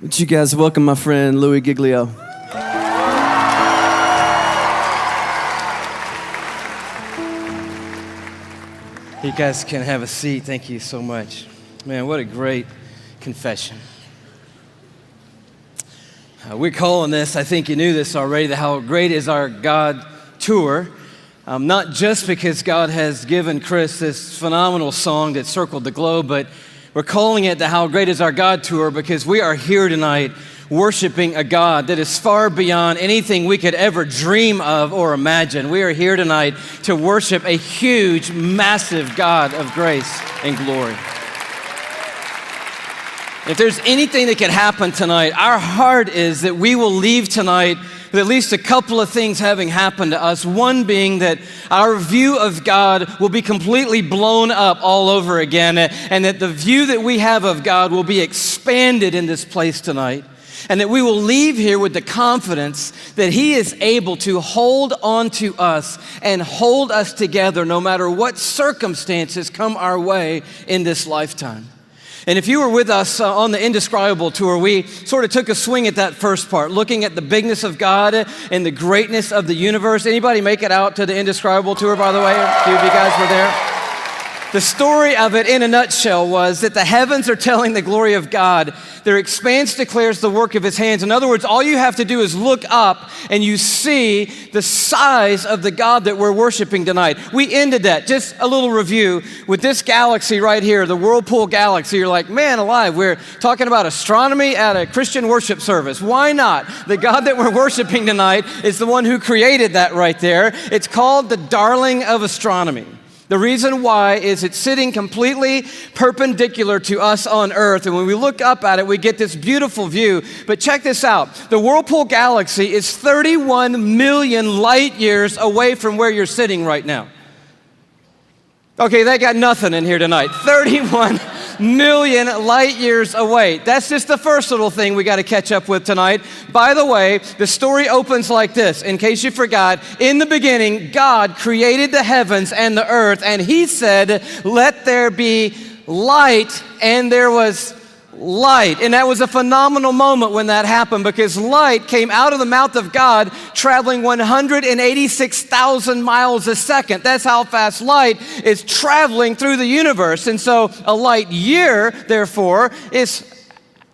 Would you guys welcome my friend Louis Giglio? You guys can have a seat. Thank you so much. Man, what a great confession. We're calling this, I think you knew this already, the How Great Is Our God Tour. Not just because God has given Chris this phenomenal song that circled the globe, but we're calling it the How Great Is Our God Tour because we are here tonight worshiping a God that is far beyond anything we could ever dream of or imagine. We are here tonight to worship a huge, massive God of grace and glory. If there's anything that can happen tonight, our heart is that we will leave tonight with at least a couple of things having happened to us. One being that our view of God will be completely blown up all over again, and that the view that we have of God will be expanded in this place tonight. And that we will leave here with the confidence that He is able to hold on to us and hold us together no matter what circumstances come our way in this lifetime. And if you were with us on the Indescribable tour, we sort of took a swing at that first part, looking at the bigness of God and the greatness of the universe. Anybody make it out to the Indescribable tour, by the way? A few of you guys were there. The story of it in a nutshell was that the heavens are telling the glory of God. Their expanse declares the work of His hands. In other words, all you have to do is look up and you see the size of the God that we're worshiping tonight. We ended that, just a little review, with this galaxy right here, the Whirlpool Galaxy. You're like, man alive, we're talking about astronomy at a Christian worship service. Why not? The God that we're worshiping tonight is the one who created that right there. It's called the darling of astronomy. The reason why is it's sitting completely perpendicular to us on Earth. And when we look up at it, we get this beautiful view. But check this out. The Whirlpool Galaxy is 31 million light years away from where you're sitting right now. Okay, they got nothing in here tonight. 31 million light years away. That's just the first little thing we got to catch up with tonight. By the way, the story opens like this. In case you forgot, in the beginning, God created the heavens and the earth, and He said, "Let there be light," and there was light. And that was a phenomenal moment when that happened, because light came out of the mouth of God traveling 186,000 miles a second. That's how fast light is traveling through the universe. And so a light year, therefore, is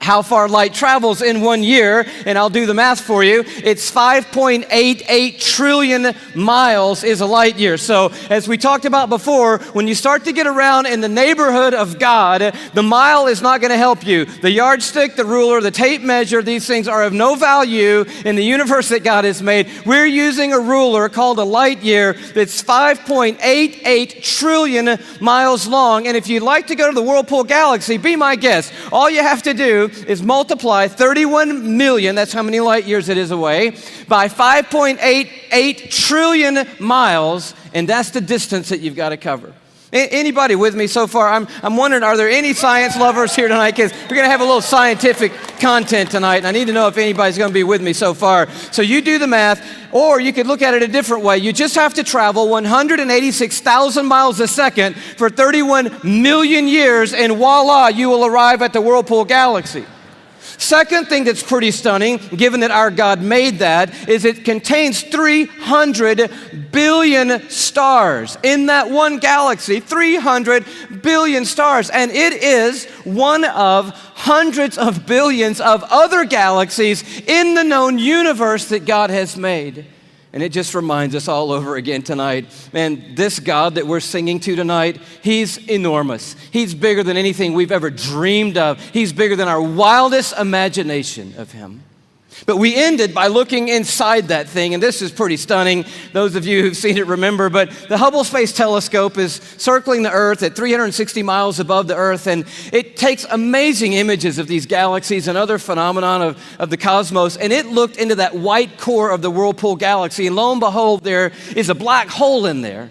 how far light travels in 1 year, and I'll do the math for you. It's 5.88 trillion miles is a light year. So as we talked about before, when you start to get around in the neighborhood of God, the mile is not going to help you. The yardstick, the ruler, the tape measure, these things are of no value in the universe that God has made. We're using a ruler called a light year that's 5.88 trillion miles long. And if you'd like to go to the Whirlpool Galaxy, be my guest. All you have to do is multiply 31 million, that's how many light years it is away, by 5.88 trillion miles, and that's the distance that you've got to cover. Anybody with me so far? I'm wondering, are there any science lovers here tonight? Because we're going to have a little scientific content tonight, and I need to know if anybody's going to be with me so far. So you do the math, or you could look at it a different way. You just have to travel 186,000 miles a second for 31 million years, and voila, you will arrive at the Whirlpool Galaxy. Second thing that's pretty stunning, given that our God made that, is it contains 300 billion stars. In that one galaxy, 300 billion stars. And it is one of hundreds of billions of other galaxies in the known universe that God has made. And it just reminds us all over again tonight, man, this God that we're singing to tonight, He's enormous. He's bigger than anything we've ever dreamed of. He's bigger than our wildest imagination of Him. But we ended by looking inside that thing, and this is pretty stunning. Those of you who've seen it remember, but the Hubble Space Telescope is circling the Earth at 360 miles above the Earth, and it takes amazing images of these galaxies and other phenomenon of the cosmos, and it looked into that white core of the Whirlpool Galaxy, and lo and behold, there is a black hole in there.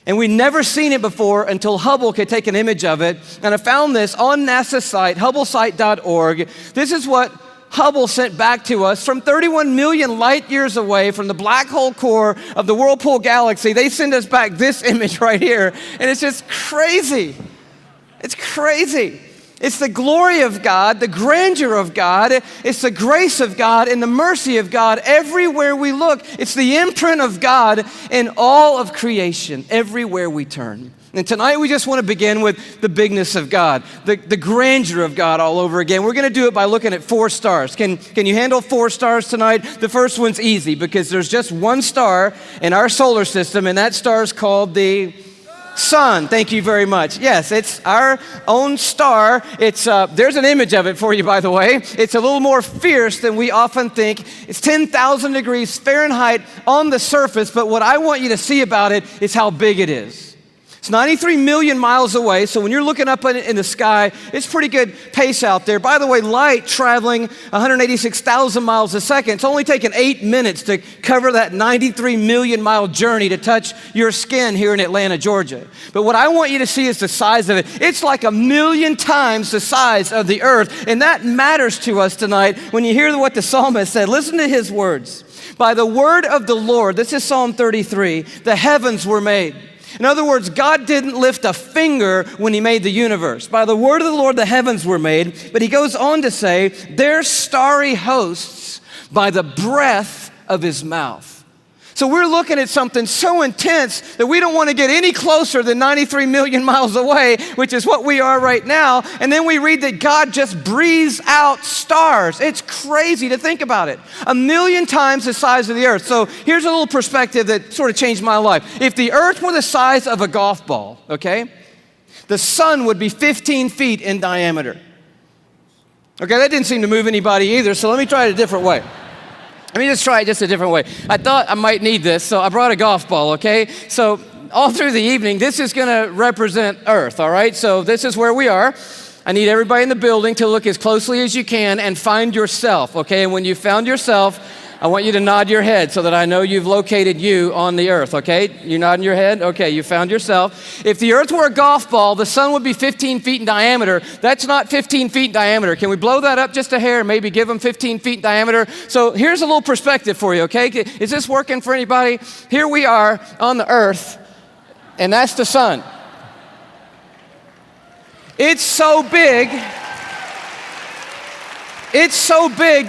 And we'd never seen it before until Hubble could take an image of it, and I found this on NASA's site, hubblesite.org. This is what Hubble sent back to us from 31 million light years away from the black hole core of the Whirlpool Galaxy. They send us back this image right here, and it's just crazy. It's crazy. It's the glory of God, the grandeur of God. It's the grace of God and the mercy of God everywhere we look. It's the imprint of God in all of creation, everywhere we turn. And tonight we just want to begin with the bigness of God, the grandeur of God all over again. We're going to do it by looking at 4 stars. Can you handle 4 stars tonight? The first one's easy because there's just one star in our solar system, and that star is called the sun. Thank you very much. Yes, it's our own star. It's there's an image of it for you, by the way. It's a little more fierce than we often think. It's 10,000 degrees Fahrenheit on the surface, but what I want you to see about it is how big it is. It's 93 million miles away, so when you're looking up in the sky, it's pretty good pace out there. By the way, light traveling 186,000 miles a second. It's only taken 8 minutes to cover that 93 million mile journey to touch your skin here in Atlanta, Georgia. But what I want you to see is the size of it. It's like 1,000,000 times the size of the earth, and that matters to us tonight when you hear what the psalmist said. Listen to his words. By the word of the Lord, this is Psalm 33, the heavens were made. In other words, God didn't lift a finger when he made the universe. By the word of the Lord, the heavens were made. But he goes on to say, their starry hosts by the breath of his mouth. So we're looking at something so intense that we don't want to get any closer than 93 million miles away, which is what we are right now. And then we read that God just breathes out stars. It's crazy to think about it. 1,000,000 times the size of the earth. So here's a little perspective that sort of changed my life. If the earth were the size of a golf ball, okay, the sun would be 15 feet in diameter. Okay, that didn't seem to move anybody either, so let me try it a different way. Let me just try it just a different way. I thought I might need this, so I brought a golf ball, okay? So all through the evening, this is gonna represent Earth, all right? So this is where we are. I need everybody in the building to look as closely as you can and find yourself, okay? And when you found yourself, I want you to nod your head so that I know you've located you on the earth, okay? You're nodding your head? Okay, you found yourself. If the earth were a golf ball, the sun would be 15 feet in diameter. That's not 15 feet in diameter. Can we blow that up just a hair, maybe give them 15 feet in diameter? So here's a little perspective for you, okay? Is this working for anybody? Here we are on the earth, and that's the sun. It's so big,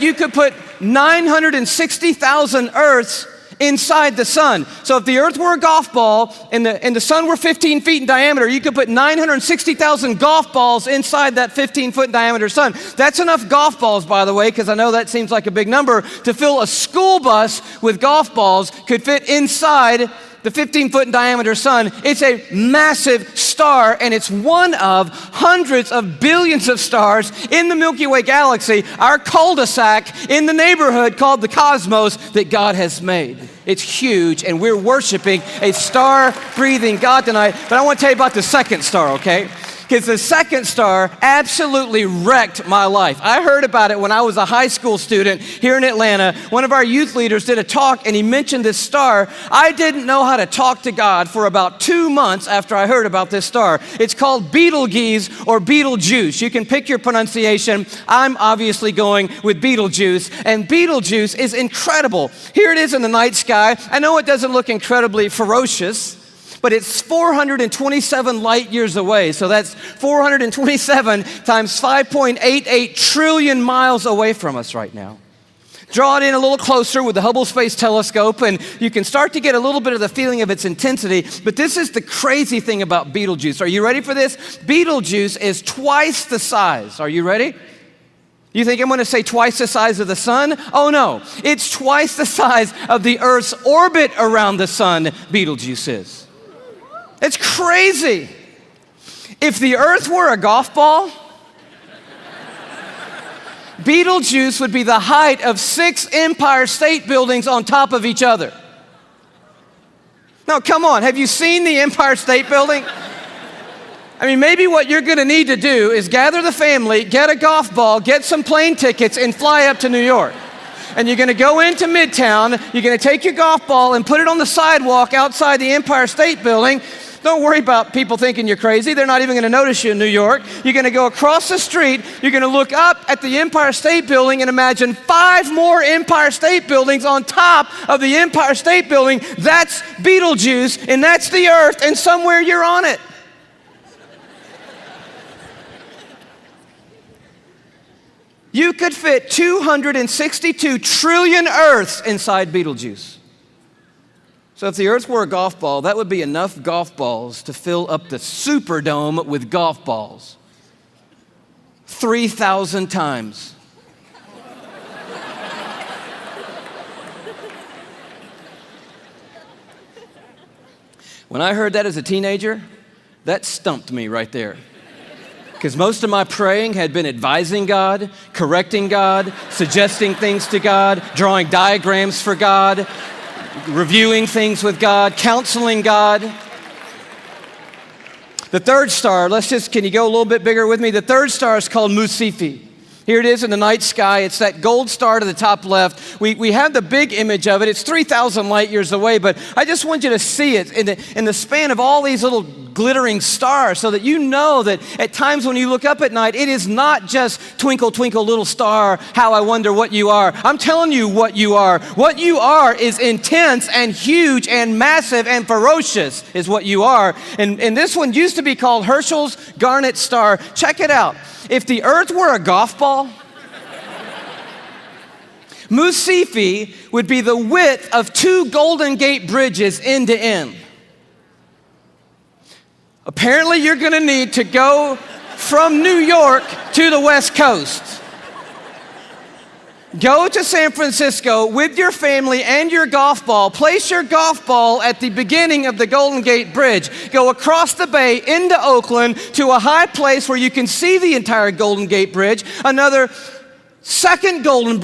you could put 960,000 Earths inside the sun. So if the earth were a golf ball and the sun were 15 feet in diameter, you could put 960,000 golf balls inside that 15-foot in diameter sun. That's enough golf balls, by the way, because I know that seems like a big number, to fill a school bus with golf balls could fit inside the 15-foot in diameter sun. It's a massive star, and it's one of hundreds of billions of stars in the Milky Way galaxy, our cul-de-sac in the neighborhood called the cosmos that God has made. It's huge, and we're worshiping a star-breathing God tonight. But I want to tell you about the second star, okay? Because the second star absolutely wrecked my life. I heard about it when I was a high school student here in Atlanta. One of our youth leaders did a talk, and he mentioned this star. I didn't know how to talk to God for about 2 months after I heard about this star. It's called Betelgeuse or Betelgeuse. You can pick your pronunciation. I'm obviously going with Betelgeuse, and Betelgeuse is incredible. Here it is in the night sky. I know it doesn't look incredibly ferocious, but it's 427 light years away. So that's 427 times 5.88 trillion miles away from us right now. Draw it in a little closer with the Hubble Space Telescope, and you can start to get a little bit of the feeling of its intensity. But this is the crazy thing about Betelgeuse. Are you ready for this? Betelgeuse is twice the size. Are you ready? You think I'm going to say twice the size of the sun? Oh no, it's twice the size of the Earth's orbit around the sun, Betelgeuse is. It's crazy. If the earth were a golf ball, Betelgeuse would be the height of 6 Empire State Buildings on top of each other. Now, come on, have you seen the Empire State Building? I mean, maybe what you're gonna need to do is gather the family, get a golf ball, get some plane tickets, and fly up to New York. And you're gonna go into Midtown, you're gonna take your golf ball and put it on the sidewalk outside the Empire State Building. Don't worry about people thinking you're crazy. They're not even going to notice you in New York. You're going to go across the street. You're going to look up at the Empire State Building and imagine 5 more Empire State Buildings on top of the Empire State Building. That's Betelgeuse, and that's the earth, and somewhere you're on it. You could fit 262 trillion Earths inside Betelgeuse. So if the Earth were a golf ball, that would be enough golf balls to fill up the Superdome with golf balls. 3,000 times. When I heard that as a teenager, that stumped me right there. Because most of my praying had been advising God, correcting God, suggesting things to God, drawing diagrams for God, reviewing things with God, counseling God. The third star, can you go a little bit bigger with me? The third star is called Musifi. Here it is in the night sky. It's that gold star to the top left. We have the big image of it. It's 3,000 light years away, but I just want you to see it in the span of all these little glittering stars so that you know that at times when you look up at night, it is not just twinkle, twinkle, little star, how I wonder what you are. I'm telling you what you are. What you are is intense and huge and massive and ferocious is what you are. And this one used to be called Herschel's Garnet Star. Check it out. If the Earth were a golf ball, Musifi would be the width of 2 Golden Gate bridges end to end. Apparently, you're going to need to go from New York to the West Coast. Go to San Francisco with your family and your golf ball. Place your golf ball at the beginning of the Golden Gate Bridge. Go across the bay into Oakland to a high place where you can see the entire Golden Gate Bridge. Another second Golden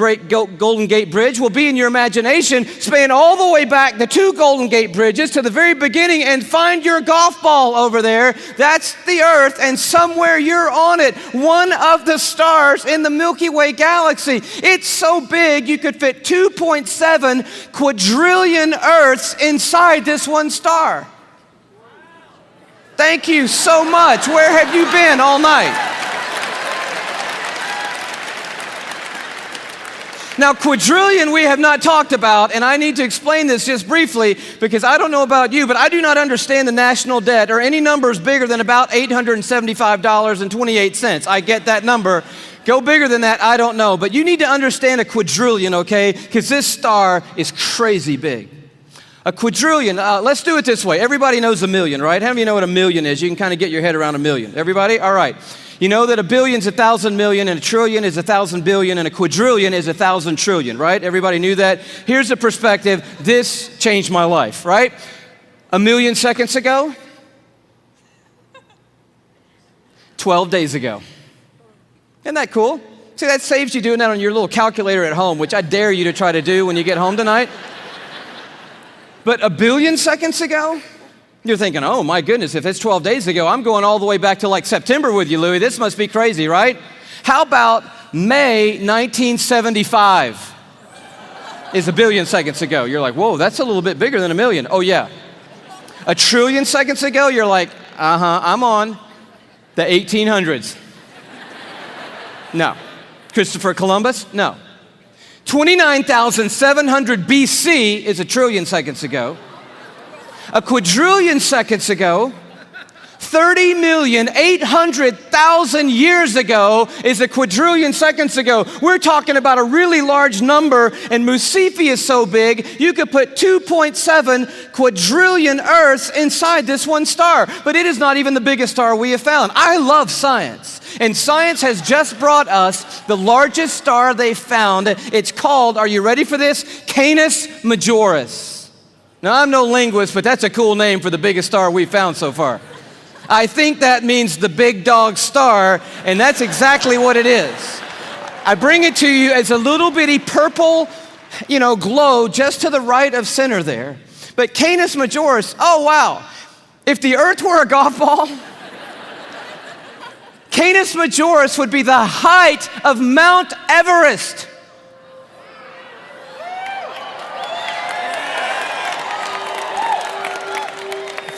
Gate Bridge will be in your imagination. Span all the way back the 2 Golden Gate Bridges to the very beginning and find your golf ball over there. That's the Earth, and somewhere you're on it. One of the stars in the Milky Way galaxy. It's so big you could fit 2.7 quadrillion Earths inside this one star. Thank you so much. Where have you been all night? Now, quadrillion we have not talked about, and I need to explain this just briefly because I don't know about you, but I do not understand the national debt or any numbers bigger than about $875.28. I get that number. Go bigger than that, I don't know. But you need to understand a quadrillion, okay? Because this star is crazy big. A quadrillion, let's do it this way. Everybody knows a million, right? How many of you know what a million is? You can kind of get your head around a million. Everybody? All right. You know that a billion's 1,000 million, and a trillion is 1,000 billion, and a quadrillion is 1,000 trillion, right? Everybody knew that? Here's the perspective. This changed my life, right? A million seconds ago, 12 days ago. Isn't that cool? See, that saves you doing that on your little calculator at home, which I dare you to try to do when you get home tonight. But a billion seconds ago, you're thinking, oh my goodness, if it's 12 days ago, I'm going all the way back to like September with you, Louis. This must be crazy, right? How about May 1975 is a billion seconds ago? You're like, whoa, that's a little bit bigger than a million. Oh yeah. A trillion seconds ago, you're like, I'm on the 1800s. No. Christopher Columbus? No. 29,700 BC is a trillion seconds ago. A quadrillion seconds ago, 30,800,000 years ago is a quadrillion seconds ago. We're talking about a really large number, and Musifi is so big, you could put 2.7 quadrillion Earths inside this one star. But it is not even the biggest star we have found. I love science, and science has just brought us the largest star they found. It's called, are you ready for this? Canis Majoris. Now, I'm no linguist, but that's a cool name for the biggest star we've found so far. I think that means the big dog star, and that's exactly what it is. I bring it to you as a little bitty purple, glow just to the right of center there. But Canis Majoris, oh wow. If the Earth were a golf ball, Canis Majoris would be the height of Mount Everest.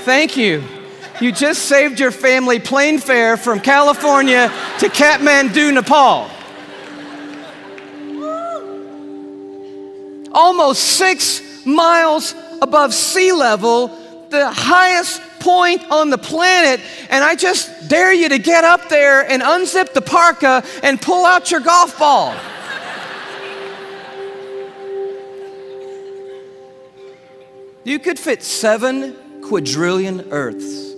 Thank you. You just saved your family plane fare from California to Kathmandu, Nepal. Almost 6 miles above sea level, the highest point on the planet, and I just dare you to get up there and unzip the parka and pull out your golf ball. You could fit 7 quadrillion Earths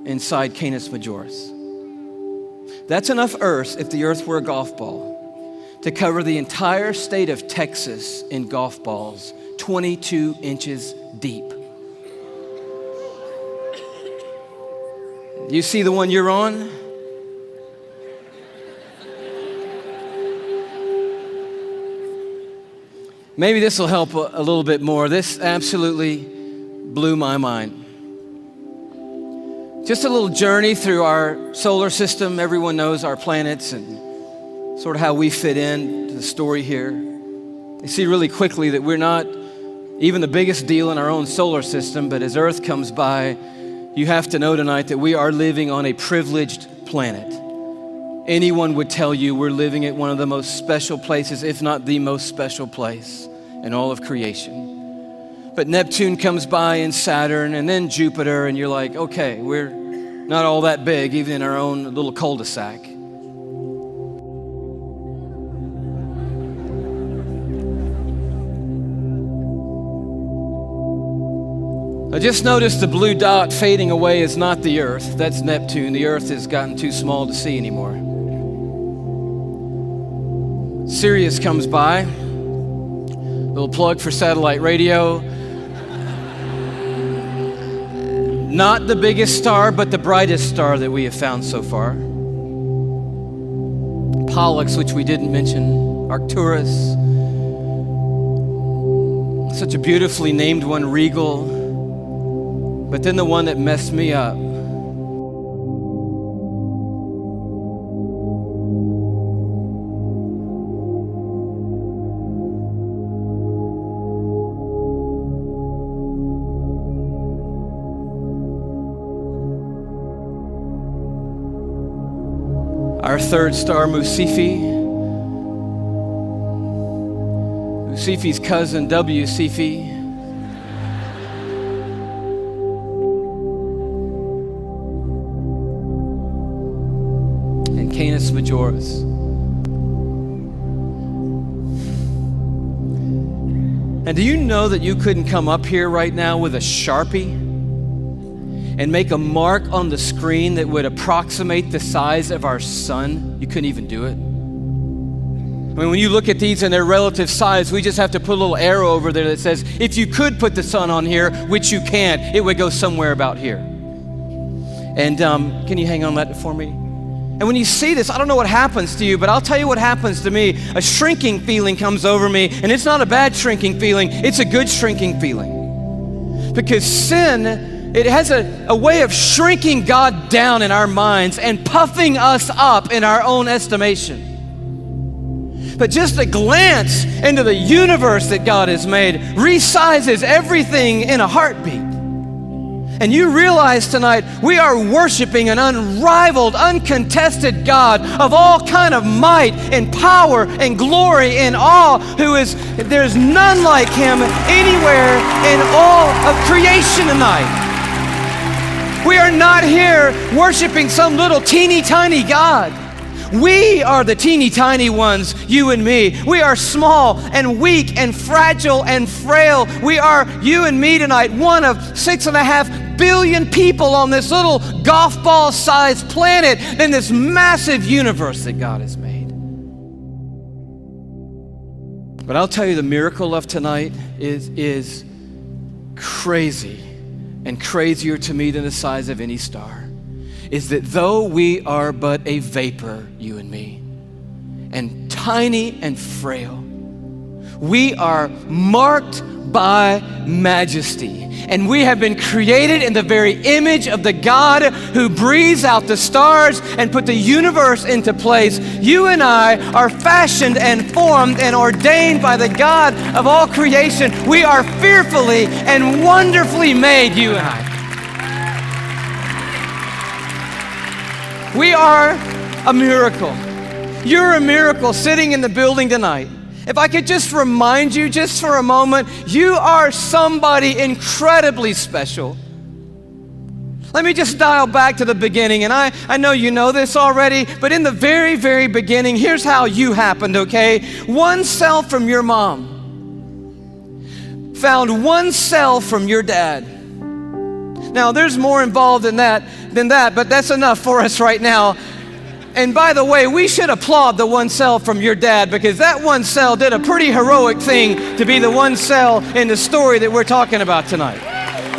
inside Canis Majoris. That's enough Earths, if the Earth were a golf ball, to cover the entire state of Texas in golf balls, 22 inches deep. You see the one you're on? Maybe this will help a little bit more. This absolutely blew my mind. Just a little journey through our solar system. Everyone knows our planets and sort of how we fit in to the story here. You see really quickly that we're not even the biggest deal in our own solar system, but as Earth comes by, you have to know tonight that we are living on a privileged planet. Anyone would tell you we're living at one of the most special places, if not the most special place in all of creation. But Neptune comes by and Saturn and then Jupiter, and you're like, okay, we're not all that big, even in our own little cul-de-sac. I just noticed the blue dot fading away is not the Earth. That's Neptune. The Earth has gotten too small to see anymore. Sirius comes by. Little plug for satellite radio. Not the biggest star, but the brightest star that we have found so far. Pollux, which we didn't mention. Arcturus. Such a beautifully named one, Regal. But then the one that messed me up. Our third star, Musifi. Musifi's cousin, W. Cephei. Canis Majoris. And do you know that you couldn't come up here right now with a Sharpie and make a mark on the screen that would approximate the size of our sun? You couldn't even do it. I mean, when you look at these in their relative size, we just have to put a little arrow over there that says, if you could put the sun on here, which you can't, it would go somewhere about here. And can you hang on that for me? And when you see this, I don't know what happens to you, but I'll tell you what happens to me. A shrinking feeling comes over me, and it's not a bad shrinking feeling, it's a good shrinking feeling. Because sin, it has a way of shrinking God down in our minds and puffing us up in our own estimation. But just a glance into the universe that God has made resizes everything in a heartbeat. And you realize tonight we are worshiping an unrivaled, uncontested God of all kind of might and power and glory and awe, there's none like him anywhere in all of creation tonight. We are not here worshiping some little teeny tiny God. We are the teeny tiny ones, you and me. We are small and weak and fragile and frail. We are, you and me tonight, one of 6.5 billion people on this little golf ball sized planet in this massive universe that God has made. But I'll tell you, the miracle of tonight is crazy, and crazier to me than the size of any star. Is that though we are but a vapor, you and me, and tiny and frail, we are marked by majesty. And we have been created in the very image of the God who breathes out the stars and put the universe into place. You and I are fashioned and formed and ordained by the God of all creation. We are fearfully and wonderfully made, you and I. We are a miracle. You're a miracle sitting in the building tonight. If I could just remind you just for a moment, you are somebody incredibly special. Let me just dial back to the beginning, and I know you know this already, but in the very, very beginning, here's how you happened, okay? One cell from your mom found one cell from your dad. Now, there's more involved in that than that, but that's enough for us right now. And by the way, we should applaud the one cell from your dad, because that one cell did a pretty heroic thing to be the one cell in the story that we're talking about tonight.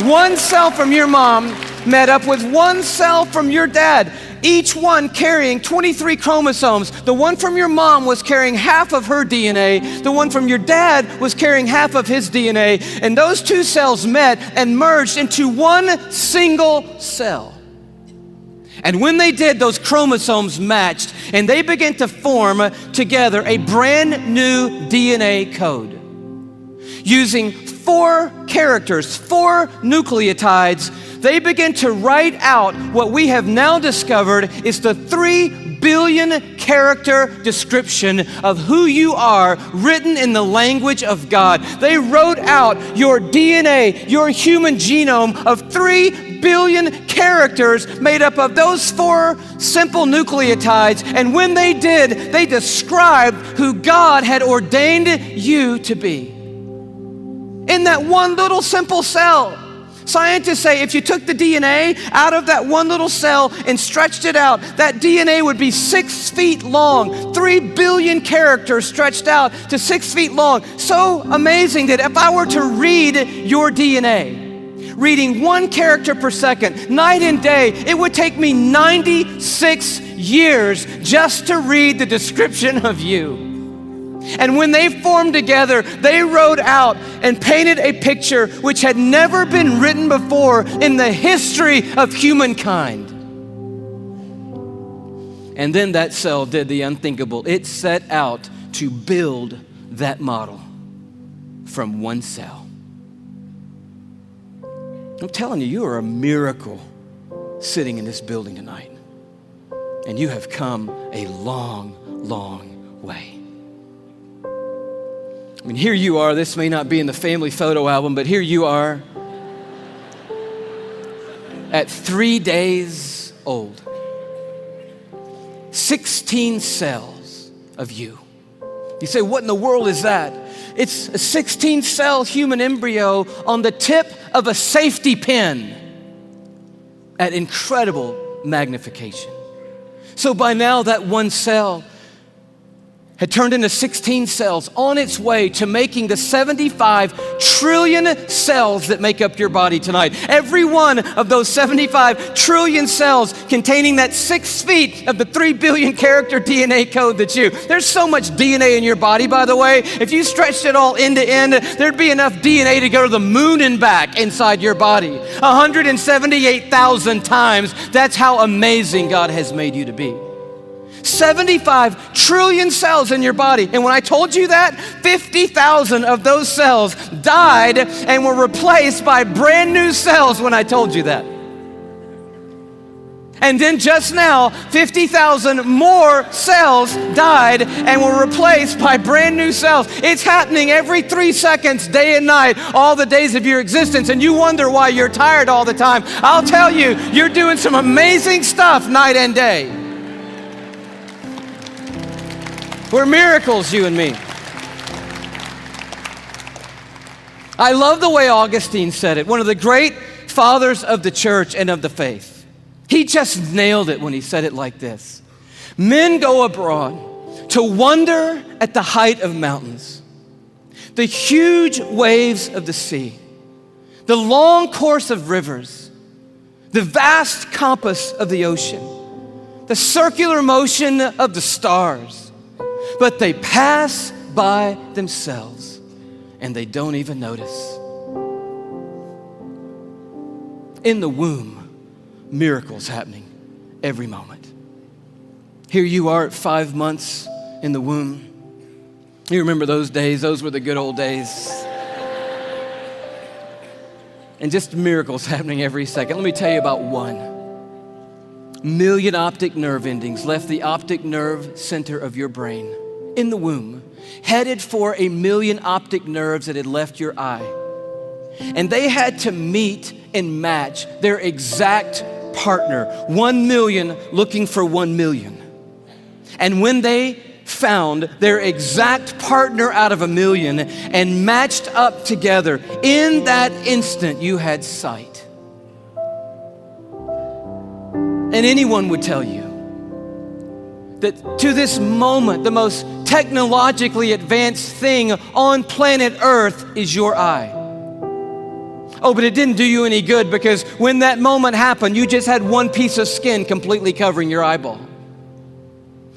One cell from your mom met up with one cell from your dad, each one carrying 23 chromosomes. The one from your mom was carrying half of her DNA. The one from your dad was carrying half of his DNA. And those two cells met and merged into one single cell. And when they did, those chromosomes matched, and they began to form together a brand new DNA code. Using 4 characters, 4 nucleotides, they begin to write out what we have now discovered is the 3 billion character description of who you are, written in the language of God. They wrote out your DNA, your human genome of 3 billion characters made up of those 4 simple nucleotides. And when they did, they described who God had ordained you to be. In that one little simple cell. Scientists say if you took the DNA out of that one little cell and stretched it out, that DNA would be 6 feet long, 3 billion characters stretched out to 6 feet long. So amazing that if I were to read your DNA, reading 1 character per second, night and day, it would take me 96 years just to read the description of you. And when they formed together, they wrote out and painted a picture which had never been written before in the history of humankind. And then that cell did the unthinkable. It set out to build that model from one cell. I'm telling you, you are a miracle sitting in this building tonight. And you have come a long, long way. I mean, here you are. This may not be in the family photo album, but here you are at 3 days old. 16 cells of you. You say, what in the world is that? It's a 16-cell human embryo on the tip of a safety pin at incredible magnification. So by now, that one cell had turned into 16 cells on its way to making the 75 trillion cells that make up your body tonight. Every one of those 75 trillion cells containing that 6 feet of the 3 billion character DNA code that's you. There's so much DNA in your body, by the way. If you stretched it all end to end, there'd be enough DNA to go to the moon and back inside your body. 178,000 times. That's how amazing God has made you to be. 75 trillion cells in your body. And when I told you that, 50,000 of those cells died and were replaced by brand new cells when I told you that. And then just now, 50,000 more cells died and were replaced by brand new cells. It's happening every 3 seconds, day and night, all the days of your existence. And you wonder why you're tired all the time. I'll tell you, you're doing some amazing stuff night and day. We're miracles, you and me. I love the way Augustine said it, one of the great fathers of the church and of the faith. He just nailed it when he said it like this. Men go abroad to wonder at the height of mountains, the huge waves of the sea, the long course of rivers, the vast compass of the ocean, the circular motion of the stars. But they pass by themselves and they don't even notice. In the womb, miracles happening every moment. Here you are at 5 months in the womb. You remember those days? Those were the good old days. And just miracles happening every second. Let me tell you about one. Million optic nerve endings left the optic nerve center of your brain in the womb, headed for 1 million optic nerves that had left your eye. And they had to meet and match their exact partner. 1 million looking for 1 million. And when they found their exact partner out of 1 million and matched up together, in that instant you had sight. And anyone would tell you that to this moment, the most technologically advanced thing on planet Earth is your eye. Oh, but it didn't do you any good, because when that moment happened, you just had one piece of skin completely covering your eyeball.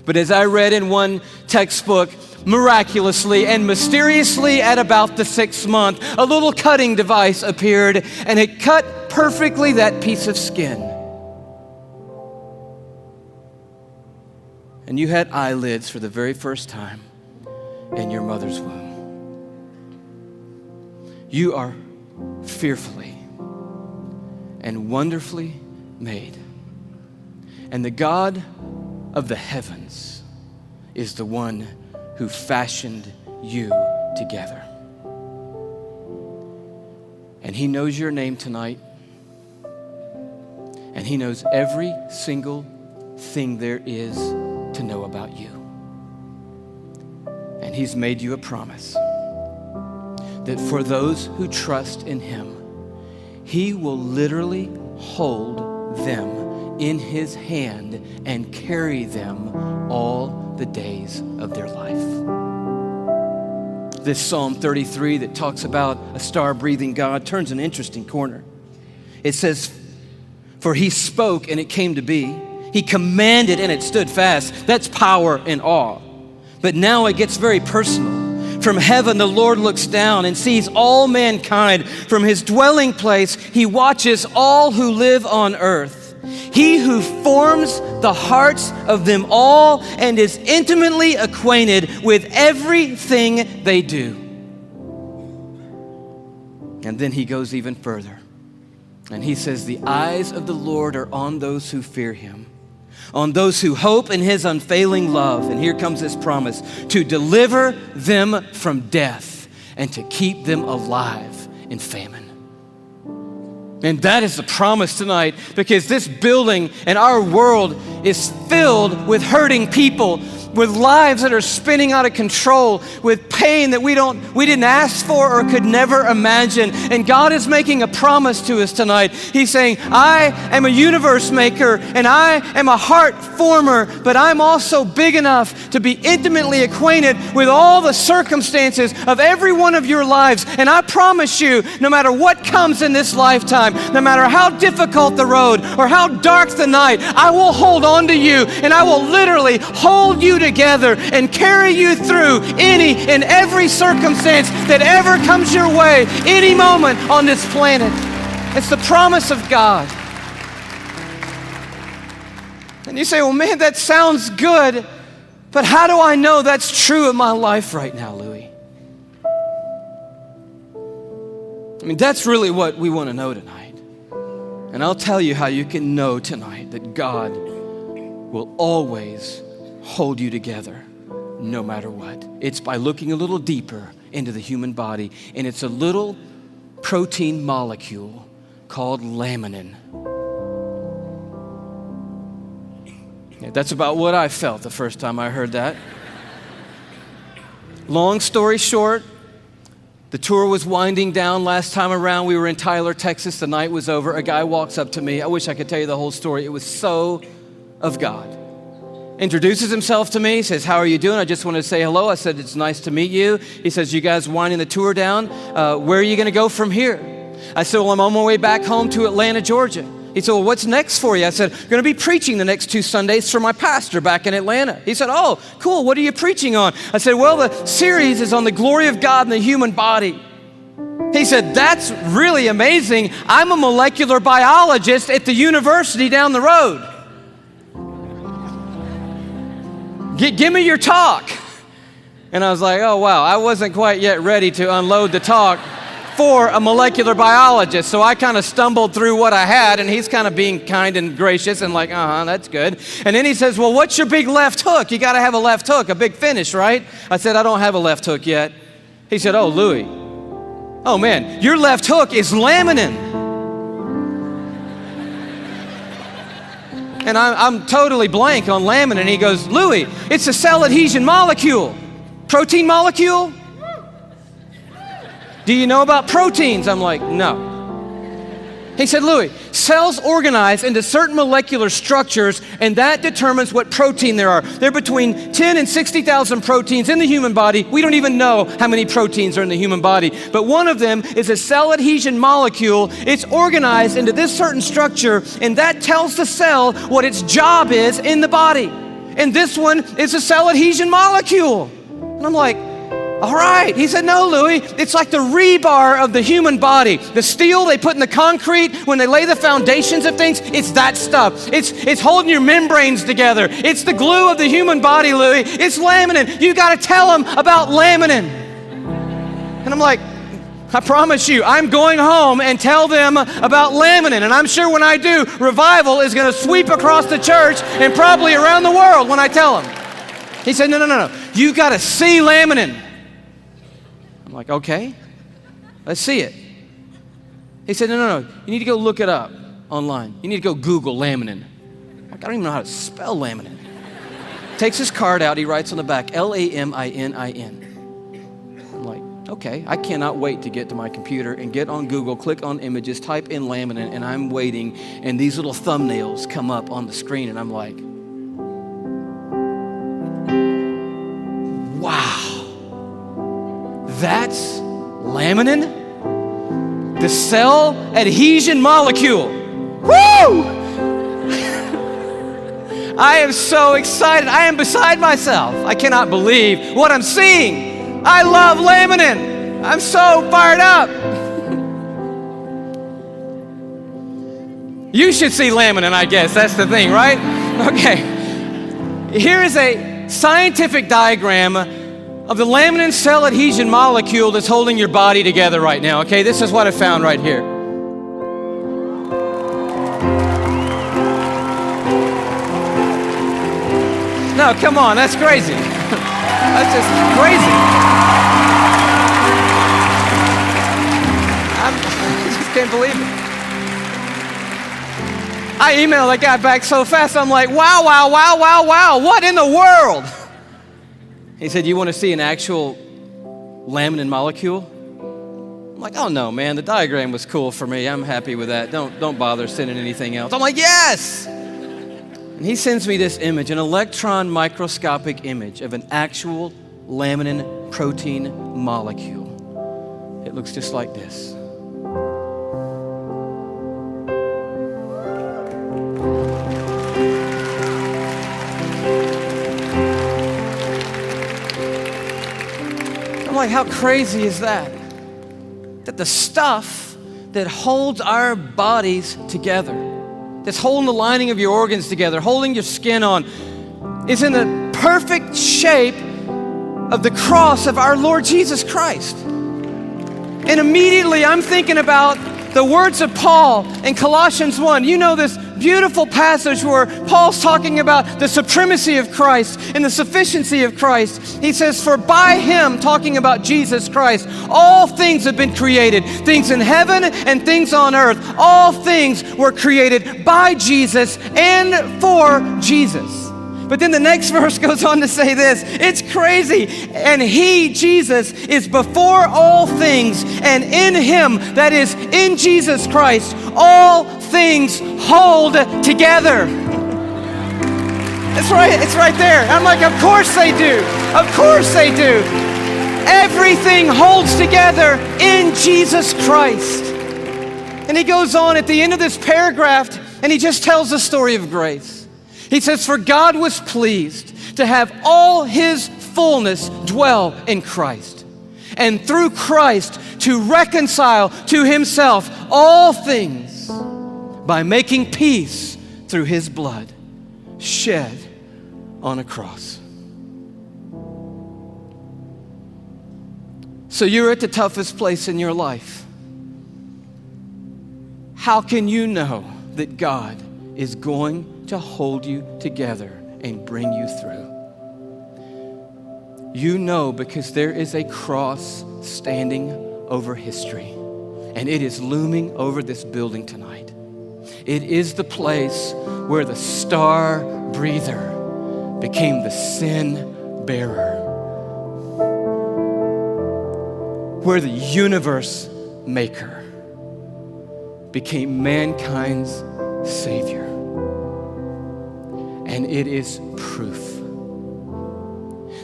But as I read in one textbook, miraculously and mysteriously at about the 6th month, a little cutting device appeared and it cut perfectly that piece of skin. And you had eyelids for the very first time in your mother's womb. You are fearfully and wonderfully made. And the God of the heavens is the one who fashioned you together. And he knows your name tonight. And he knows every single thing there is to know about you. And he's made you a promise that for those who trust in him, he will literally hold them in his hand and carry them all the days of their life. This Psalm 33 that talks about a star-breathing God turns an interesting corner. It says, "For he spoke and it came to be. He commanded and it stood fast." That's power and awe. But now it gets very personal. From heaven, the Lord looks down and sees all mankind. From his dwelling place, he watches all who live on earth. He who forms the hearts of them all and is intimately acquainted with everything they do. And then he goes even further. And he says, "The eyes of the Lord are on those who fear him, on those who hope in his unfailing love." And here comes this promise: to deliver them from death and to keep them alive in famine. And that is the promise tonight, because this building and our world is filled with hurting people, with lives that are spinning out of control, with pain that we didn't ask for or could never imagine. And God is making a promise to us tonight. He's saying, "I am a universe maker and I am a heart former, but I'm also big enough to be intimately acquainted with all the circumstances of every one of your lives. And I promise you, no matter what comes in this lifetime, no matter how difficult the road or how dark the night, I will hold on to you and I will literally hold you together and carry you through any and every circumstance that ever comes your way, any moment on this planet." It's the promise of God. And you say, "Well, man, that sounds good, but how do I know that's true in my life right now, Louis?" I mean, that's really what we want to know tonight. And I'll tell you how you can know tonight that God will always hold you together no matter what. It's by looking a little deeper into the human body, and it's a little protein molecule called laminin. Yeah, that's about what I felt the first time I heard that. Long story short, the tour was winding down last time around. We were in Tyler, Texas. The night was over. A guy walks up to me. I wish I could tell you the whole story. It was so of God. Introduces himself to me, says, "How are you doing?" I just wanted to say hello. I said, "It's nice to meet you." He says, "You guys winding the tour down? Where are you going to go from here?" I said, "Well, I'm on my way back home to Atlanta, Georgia." He said, "Well, what's next for you?" I said, "I'm going to be preaching the next 2 Sundays for my pastor back in Atlanta." He said, "Oh, cool. What are you preaching on?" I said, "Well, the series is on the glory of God in the human body." He said, "That's really amazing. I'm a molecular biologist at the university down the road. Give me your talk." And I was like, oh, wow, I wasn't quite yet ready to unload the talk for a molecular biologist. So I kind of stumbled through what I had, and he's kind of being kind and gracious and like, that's good. And then he says, "Well, what's your big left hook? You got to have a left hook, a big finish, right?" I said, "I don't have a left hook yet." He said, "Oh, Louis, oh man, your left hook is laminin." And I'm totally blank on laminin. And he goes, Louis, it's a cell adhesion molecule. Protein molecule? Do you know about proteins? I'm like, no. He said, Louis, cells organize into certain molecular structures, and that determines what protein there are. There are between 10 and 60,000 proteins in the human body. We don't even know how many proteins are in the human body, but one of them is a cell adhesion molecule. It's organized into this certain structure, and that tells the cell what its job is in the body. And this one is a cell adhesion molecule. And I'm like, all right. He said, no, Louis, it's like the rebar of the human body. The steel they put in the concrete when they lay the foundations of things, it's that stuff. It's holding your membranes together. It's the glue of the human body, Louis. It's laminin. You got to tell them about laminin. And I'm like, I promise you, I'm going home and tell them about laminin. And I'm sure when I do, revival is going to sweep across the church and probably around the world when I tell them. He said, no. You got to see laminin. I'm like, okay, let's see it. He said, no. You need to go look it up online. You need to go Google laminin. I'm like, I don't even know how to spell laminin. Takes his card out. He writes on the back, Laminin. I'm like, okay, I cannot wait to get to my computer and get on Google, click on images, type in laminin, and I'm waiting, and these little thumbnails come up on the screen, and I'm like, wow. That's laminin, the cell adhesion molecule. Woo! I am so excited. I am beside myself. I cannot believe what I'm seeing. I love laminin. I'm so fired up. You should see laminin, I guess. That's the thing, right? Okay. Here is a scientific diagram of the laminin cell adhesion molecule that's holding your body together right now, okay? This is what I found right here. No, come on, that's crazy. That's just crazy. I just can't believe it. I emailed that guy back so fast, I'm like, wow, what in the world? He said, you want to see an actual laminin molecule? I'm like, oh no, man, the diagram was cool for me. I'm happy with that. Don't bother sending anything else. I'm like, yes! And he sends me this image, an electron microscopic image of an actual laminin protein molecule. It looks just like this. Like, how crazy is that? That the stuff that holds our bodies together, that's holding the lining of your organs together, holding your skin on, is in the perfect shape of the cross of our Lord Jesus Christ. And immediately I'm thinking about the words of Paul in Colossians 1. You know this beautiful passage where Paul's talking about the supremacy of Christ and the sufficiency of Christ. He says, for by him, talking about Jesus Christ, all things have been created, things in heaven and things on earth. All things were created by Jesus and for Jesus. But then the next verse goes on to say this, it's crazy. And he, Jesus, is before all things, and in him, that is in Jesus Christ, all things hold together. It's right there. I'm like, of course they do. Of course they do. Everything holds together in Jesus Christ. And he goes on at the end of this paragraph, and he just tells the story of grace. He says, for God was pleased to have all his fullness dwell in Christ, and through Christ to reconcile to himself all things by making peace through his blood shed on a cross. So you're at the toughest place in your life. How can you know that God is going to hold you together and bring you through? You know, because there is a cross standing over history, and it is looming over this building tonight. It is the place where the star breather became the sin bearer, where the universe maker became mankind's Savior. And it is proof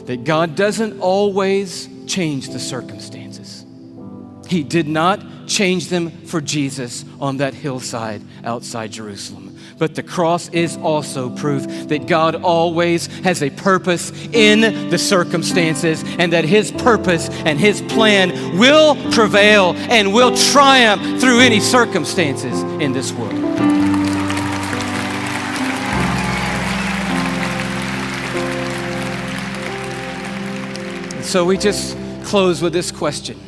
that God doesn't always change the circumstances. He did not change them for Jesus on that hillside outside Jerusalem. But the cross is also proof that God always has a purpose in the circumstances, and that His purpose and His plan will prevail and will triumph through any circumstances in this world. So we just close with this question.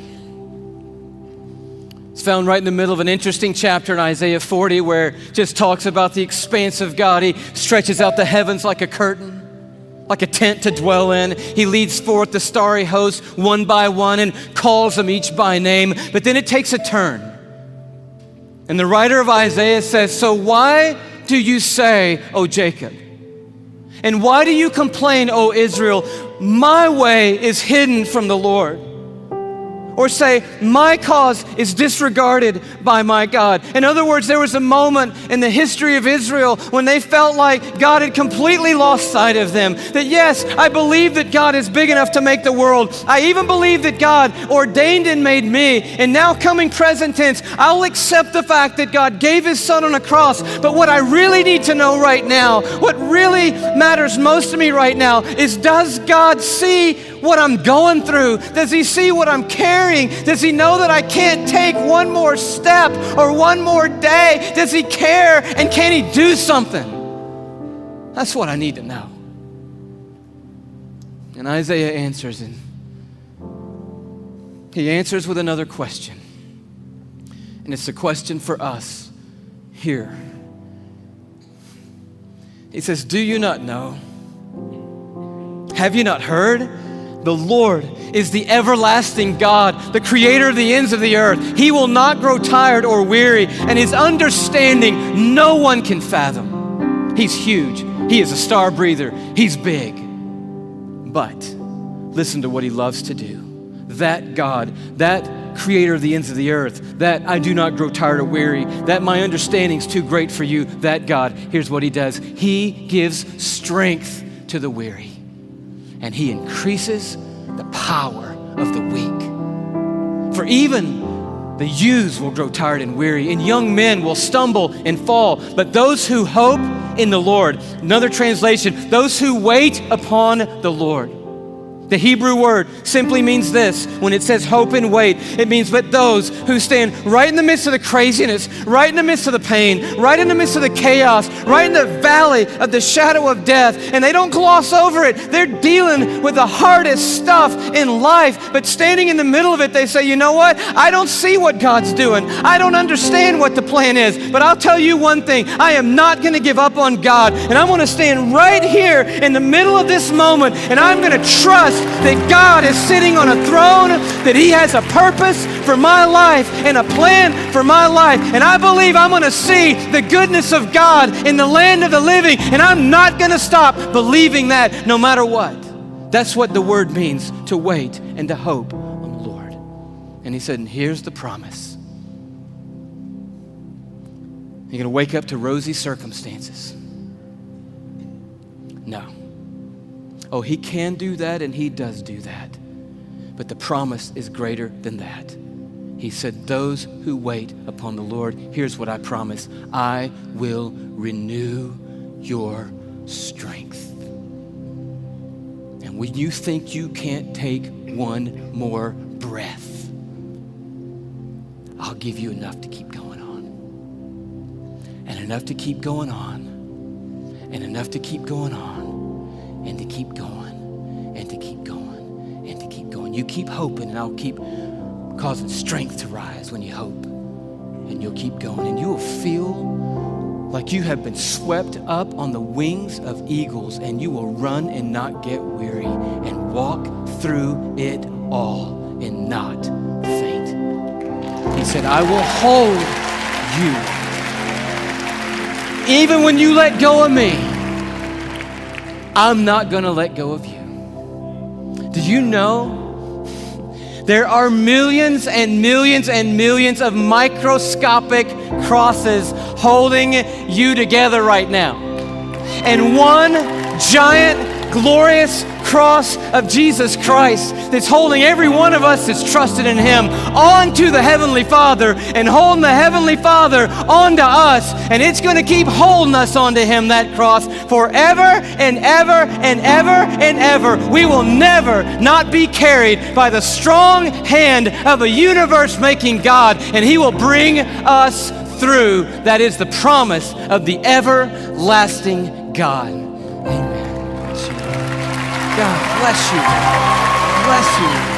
It's found right in the middle of an interesting chapter in Isaiah 40 where it just talks about the expanse of God. He stretches out the heavens like a curtain, like a tent to dwell in. He leads forth the starry host one by one and calls them each by name. But then it takes a turn. And the writer of Isaiah says, "So why do you say, O Jacob? And why do you complain, O Israel? My way is hidden from the Lord." Or say, "My cause is disregarded by my God." In other words, there was a moment in the history of Israel when they felt like God had completely lost sight of them. That yes, I believe that God is big enough to make the world. I even believe that God ordained and made me. And now coming present tense, I'll accept the fact that God gave His Son on a cross. But what I really need to know right now, what really matters most to me right now is, does God see what I'm going through? Does He see what I'm carrying? Does He know that I can't take one more step or one more day? Does He care, and can He do something? That's what I need to know. And Isaiah answers, and he answers with another question. And it's a question for us here. He says, "Do you not know? Have you not heard? The Lord is the everlasting God, the creator of the ends of the earth. He will not grow tired or weary, and His understanding no one can fathom." He's huge. He is a star breather. He's big. But listen to what He loves to do. That God, that creator of the ends of the earth, that I do not grow tired or weary, that my understanding's too great for you, that God, here's what He does. He gives strength to the weary, and He increases the power of the weak. For even the youths will grow tired and weary, and young men will stumble and fall. But those who hope in the Lord, another translation, those who wait upon the Lord. The Hebrew word simply means this. When it says hope and wait, it means but those who stand right in the midst of the craziness, right in the midst of the pain, right in the midst of the chaos, right in the valley of the shadow of death, and they don't gloss over it. They're dealing with the hardest stuff in life, but standing in the middle of it, they say, "You know what? I don't see what God's doing. I don't understand what the plan is, but I'll tell you one thing. I am not going to give up on God, and I'm going to stand right here in the middle of this moment, and I'm going to trust that God is sitting on a throne, that He has a purpose for my life and a plan for my life. And I believe I'm going to see the goodness of God in the land of the living, and I'm not going to stop believing that no matter what." That's what the word means, to wait and to hope on the Lord. And He said, and here's the promise. You're going to wake up to rosy circumstances. No. Oh, He can do that, and He does do that. But the promise is greater than that. He said, those who wait upon the Lord, here's what I promise. I will renew your strength. And when you think you can't take one more breath, I'll give you enough to keep going on. And enough to keep going on. And enough to keep going on. And to keep going, and to keep going, and to keep going. You keep hoping, and I'll keep causing strength to rise when you hope. And you'll keep going, and you will feel like you have been swept up on the wings of eagles, and you will run and not get weary, and walk through it all and not faint. He said, I will hold you even when you let go of me, I'm not gonna let go of you. Did you know there are millions and millions and millions of microscopic crosses holding you together right now? And one giant, glorious cross of Jesus Christ that's holding every one of us that's trusted in Him onto the Heavenly Father and holding the Heavenly Father onto us. And it's going to keep holding us onto Him, that cross, forever and ever and ever and ever. We will never not be carried by the strong hand of a universe-making God, and He will bring us through. That is the promise of the everlasting God. Amen. God bless you. Bless you.